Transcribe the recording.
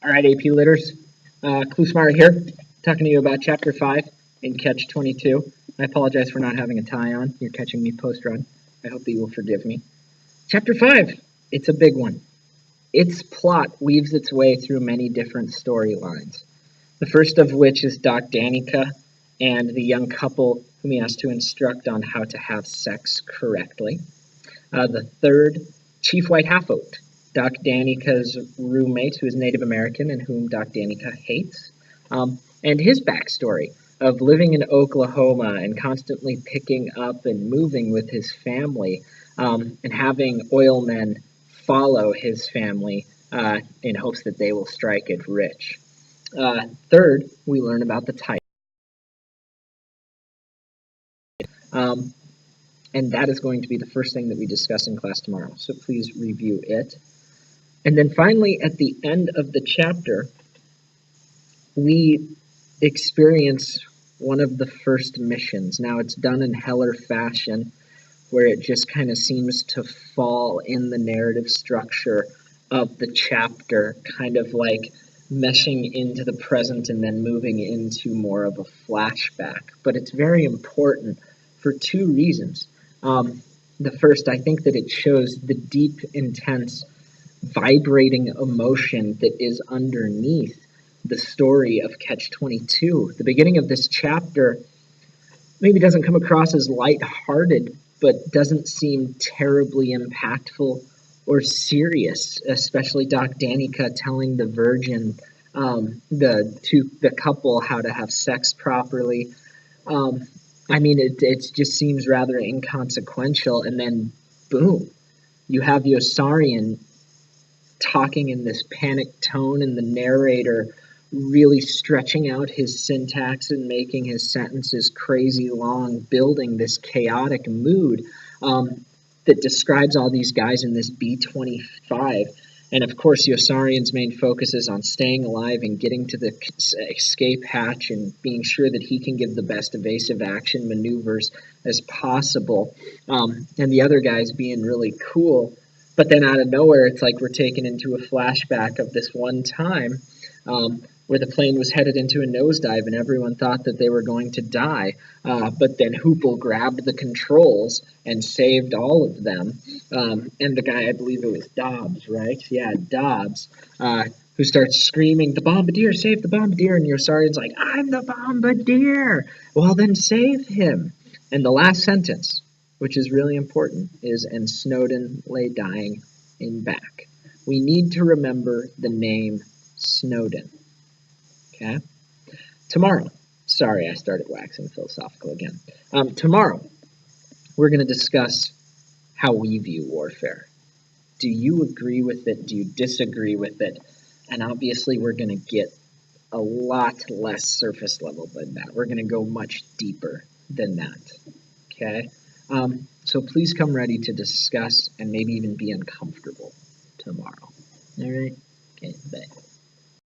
All right, AP Litters. Klusmar here, talking to you about Chapter 5 in Catch 22. I apologize for not having a tie on. You're catching me post-run. I hope that you will forgive me. Chapter 5, it's a big one. Its plot weaves its way through many different storylines. The first of which is Doc Danica and the young couple whom he has to instruct on how to have sex correctly. The third, Chief White Half-Oat, Doc Danica's roommate, who is Native American and whom Doc Danica hates, and his backstory of living in Oklahoma and constantly picking up and moving with his family, and having oil men follow his family in hopes that they will strike it rich. Third, we learn about the type. And that is going to be the first thing that we discuss in class tomorrow. So please review it. And then finally, at the end of the chapter, we experience one of the first missions. Now, it's done in Heller fashion, where it just kind of seems to fall in the narrative structure of the chapter, kind of like meshing into the present and then moving into more of a flashback. But it's very important for two reasons. The first, I think that it shows the deep, intense, vibrating emotion that is underneath the story of Catch 22. The beginning of this chapter maybe doesn't come across as lighthearted, but doesn't seem terribly impactful or serious, especially Doc Danica telling the virgin, the couple, how to have sex properly. It just seems rather inconsequential, and then boom, you have Yossarian talking in this panicked tone, and the narrator really stretching out his syntax and making his sentences crazy long, building this chaotic mood that describes all these guys in this B-25. And of course, Yossarian's main focus is on staying alive and getting to the escape hatch and being sure that he can give the best evasive action maneuvers as possible. And the other guys being really cool. But then out of nowhere, it's like we're taken into a flashback of this one time where the plane was headed into a nosedive and everyone thought that they were going to die. But then Hoople grabbed the controls and saved all of them. And the guy, I believe it was Dobbs, right? Yeah, Dobbs, who starts screaming, "The bombardier, save the bombardier!" And Yossarian's like, "I'm the bombardier!" Well, then save him. And the last sentence, which is really important, is, "And Snowden lay dying in back." We need to remember the name Snowden. Okay? Tomorrow, sorry, I started waxing philosophical again. Tomorrow, we're going to discuss how we view warfare. Do you agree with it? Do you disagree with it? And obviously, we're going to get a lot less surface level than that. We're going to go much deeper than that. Okay? So please come ready to discuss and maybe even be uncomfortable tomorrow. All right? Okay, bye.